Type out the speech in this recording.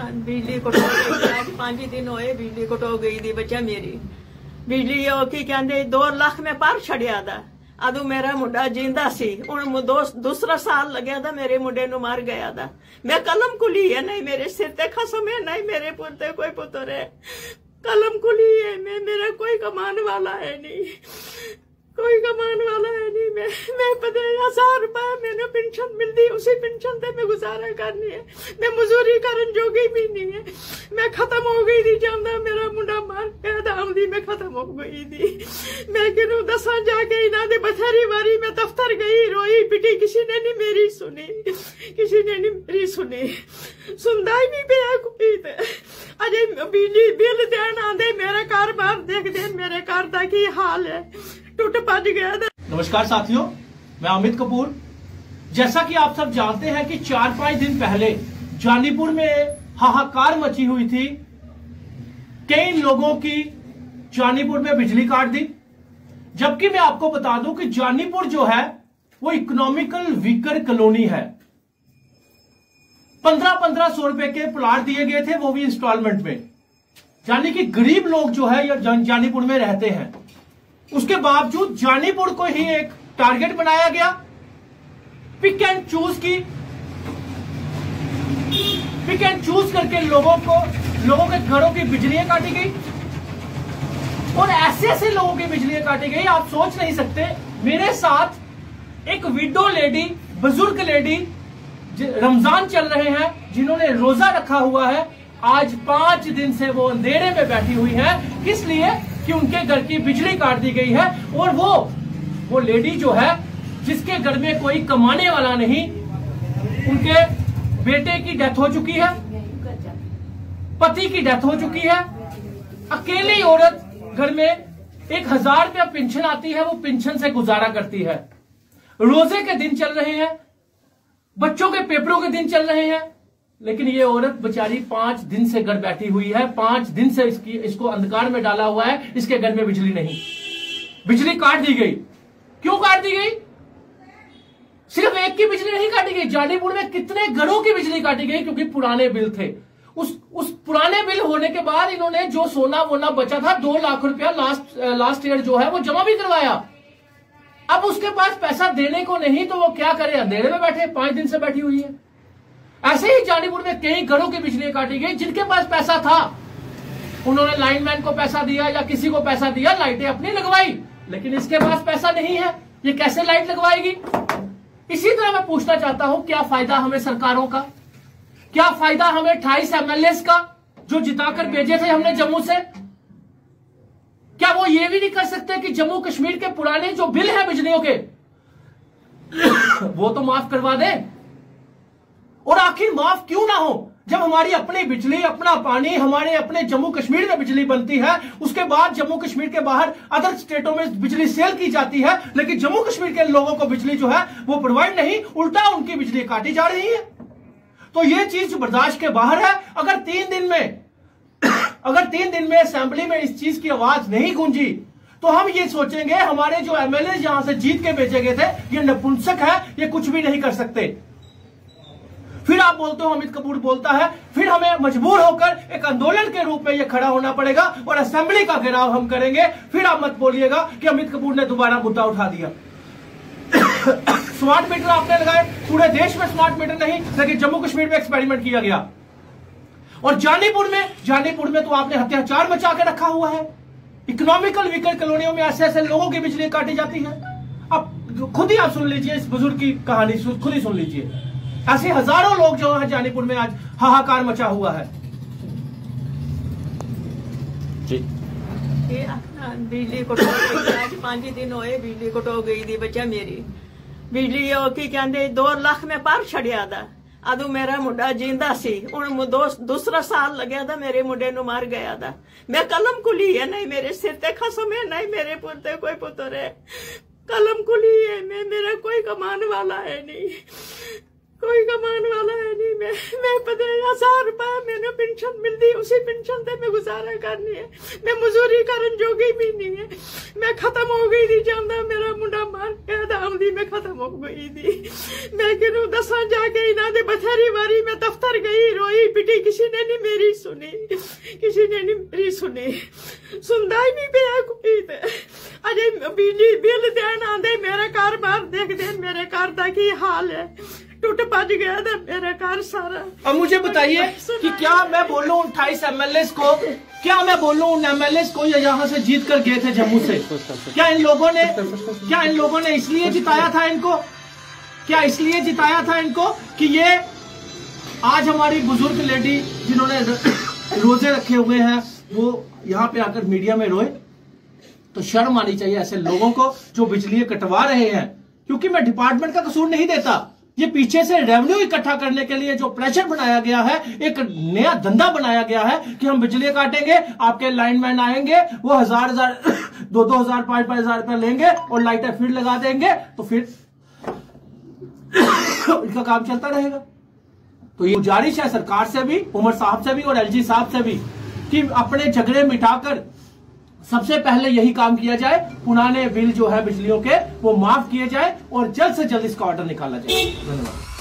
बिजली कटो गई। 5 दिन होए बिजली कटो गई दी बच्चा मेरी बिजली की कहते 2 लाख में पर छड़िया दा अदू मेरा मुंडा जींदा सी हूं दूसरा साल लग्या था मेरे मुंडे नु मार गया था। मैं कलम कुली है नहीं मेरे सिर ते खसम है नहीं मेरे पुत्र कोई पुत्र है कलम कुली है मैं मेरा कोई कमान वाला है नहीं कोई कमान वाला है नहीं। मैं 50,000 रुपए मैंने पेंशन मिलती उसी पेंशन से मैं गुजारा करनी है। मैं मजूरी करन जोगी भी नहीं है। मैं खत्म हो गई थी जानदा मेरा मुंडा मार गया था आमदी मैं खत्म हो गई थी। मैं किनू दसा जाके इना दे बथेरी बारी मैं दफ्तर गई रोई पिटी किसी ने नहीं मेरी सुनी किसी ने नहीं मेरी सुनी सुनदा ही नहीं पिया कोई ते अजे बिजली बिल देन आंदे मेरे घर बाहर देख दे मेरे घर दा की हाल है टूट पज गया था। नमस्कार साथियों, मैं अमित कपूर। जैसा कि आप सब जानते हैं कि 4-5 दिन पहले जानीपुर में हाहाकार मची हुई थी। कई लोगों की जानीपुर में बिजली काट दी। जबकि मैं आपको बता दूं कि जानीपुर जो है वो इकोनॉमिकल वीकर कॉलोनी है। 1500 रुपए के प्लाट दिए गए थे वो भी इंस्टॉलमेंट में, यानी कि गरीब लोग जो है जानीपुर में रहते हैं। उसके बावजूद जानीपुर को ही एक टारगेट बनाया गया। पिक एंड चूज करके लोगों के घरों की बिजलियां काटी गई और ऐसे लोगों की बिजलियां काटी गई आप सोच नहीं सकते। मेरे साथ एक विडो लेडी बुजुर्ग लेडी रमजान चल रहे हैं जिन्होंने रोजा रखा हुआ है। आज 5 दिन से वो अंधेरे में बैठी हुई है। किस लिए? कि उनके घर की बिजली काट दी गई है। और वो लेडी जो है जिसके घर में कोई कमाने वाला नहीं, उनके बेटे की डेथ हो चुकी है, पति की डेथ हो चुकी है, अकेली औरत घर में 1000 रुपया पेंशन आती है, वो पेंशन से गुजारा करती है। रोजे के दिन चल रहे हैं, बच्चों के पेपरों के दिन चल रहे हैं, लेकिन ये औरत बेचारी 5 दिन से घर बैठी हुई है। 5 दिन से इसको अंधकार में डाला हुआ है। इसके घर में बिजली नहीं, बिजली काट दी गई। क्यों काट दी गई? सिर्फ एक की बिजली नहीं काटी गई, जानीपुर में कितने घरों की बिजली काटी गई क्योंकि पुराने बिल थे। उस पुराने बिल होने के बाद इन्होंने जो सोना वोना बचा था 2 लाख रुपया लास्ट ईयर जो है वो जमा भी करवाया। अब उसके पास पैसा देने को नहीं तो वो क्या करे, अंधेरे में बैठे 5 दिन से बैठी हुई है। ऐसे ही जानीपुर में कई घरों की बिजली काटी गई। जिनके पास पैसा था उन्होंने लाइनमैन को पैसा दिया या किसी को पैसा दिया, लाइटें अपनी लगवाई। लेकिन इसके पास पैसा नहीं है, ये कैसे लाइट लगवाएगी? इसी तरह मैं पूछना चाहता हूं, क्या फायदा हमें सरकारों का, क्या फायदा हमें 28 MLA का जो जिताकर भेजे थे हमने जम्मू से? क्या वो ये भी नहीं कर सकते कि जम्मू कश्मीर के पुराने जो बिल है बिजलियों के वो तो माफ करवा दे? और आखिर माफ क्यों ना हो जब हमारी अपनी बिजली, अपना पानी, हमारे अपने जम्मू कश्मीर में बिजली बनती है। उसके बाद जम्मू कश्मीर के बाहर अदर स्टेटों में बिजली सेल की जाती है, लेकिन जम्मू कश्मीर के लोगों को बिजली जो है वो प्रोवाइड नहीं, उल्टा उनकी बिजली काटी जा रही है। तो ये चीज बर्दाश्त के बाहर है। अगर 3 दिन में असेंबली में इस चीज की आवाज नहीं गूंजी तो हम ये सोचेंगे हमारे जो MLA यहां से जीत के भेजे गए थे ये नपुंसक है, ये कुछ भी नहीं कर सकते। फिर आप बोलते हो अमित कपूर बोलता है, फिर हमें मजबूर होकर एक आंदोलन के रूप में ये खड़ा होना पड़ेगा और असेंबली का घेराव हम करेंगे। फिर आप मत बोलिएगा कि अमित कपूर ने दोबारा मुद्दा उठा दिया। स्मार्ट मीटर आपने लगाए, पूरे देश में स्मार्ट मीटर नहीं, लेकिन जम्मू कश्मीर में एक्सपेरिमेंट किया गया। और जानीपुर में तो आपने अत्याचार मचा के रखा हुआ है। इकोनॉमिकल वीकर कॉलोनियों में ऐसे लोगों की बिजली काटी जाती है। अब खुद ही आप सुन लीजिए इस बुजुर्ग की कहानी, खुद ही सुन लीजिए। ऐसे हजारों लोग जो है जानीपुर में आज हाहाकार मचा हुआ है। बिजली कटो गई। आज 5 दिन होए बिजली कटो गई थी बच्चा मेरी बिजली की कहते 2 लाख में पर छड़िया था अदू मेरा मुंडा जींदा सी हूं दूसरा साल लग्या था मेरे मुंडे नु मार गया था। मैं कलम कुली है नहीं मेरे सिर ते खसम है नहीं मेरे पुत्र कोई पुत्र है कलम कुली है मैं मेरा कोई कमान वाला है नहीं कोई कमान वाला है नहीं। मैं 50,000 रुपए मैंने पेंशन मिलती उसी पेंशन से मैं गुजारा करनी है। मैं मजदूरी करन जोगी भी नहीं है। मैं खत्म हो गई थी जानदा मेरा मुंडा मार के आमदी मैं खत्म हो गई थी। मैं किनू दसा जाके इन्हां दे बथेरी वारी मैं दफ्तर गई रोई पिटी किसी ने नहीं मेरी सुनी, किसी ने नहीं मेरी सुनी, सुनदा ही नहीं पिया कोई। अजे बिजली बिल देन आंदे मेरा घर बार देख दे मेरे घर का की हाल है, टूट पज गया था मेरा घर सारा। अब मुझे बताइए कि क्या मैं बोलूं 28 MLA को, क्या मैं बोलूं उन MLA को ये यहाँ से जीत कर गए थे जम्मू से, क्या इन लोगों ने इसलिए जिताया था इनको, क्या इसलिए जिताया था इनको कि ये आज हमारी बुजुर्ग लेडी जिन्होंने रोजे रखे हुए हैं वो यहाँ पे आकर मीडिया में रोए? तो शर्म आनी चाहिए ऐसे लोगों को जो बिजली कटवा रहे हैं। क्योंकि मैं डिपार्टमेंट का कसूर नहीं देता, ये पीछे से रेवेन्यू इकट्ठा करने के लिए जो प्रेशर बनाया गया है, एक नया धंधा बनाया गया है कि हम बिजली काटेंगे, आपके लाइनमैन आएंगे, वो 1000 2,000 5,000 रुपए लेंगे और लाइटें फिर लगा देंगे, तो फिर इनका काम चलता रहेगा। तो ये गुजारिश है सरकार से भी, उमर साहब से भी और LG साहब से भी कि अपने झगड़े मिटाकर सबसे पहले यही काम किया जाए, पुराने बिल जो है बिजलियों के वो माफ किए जाए और जल्द से जल्द इसका ऑर्डर निकाला जाए। धन्यवाद।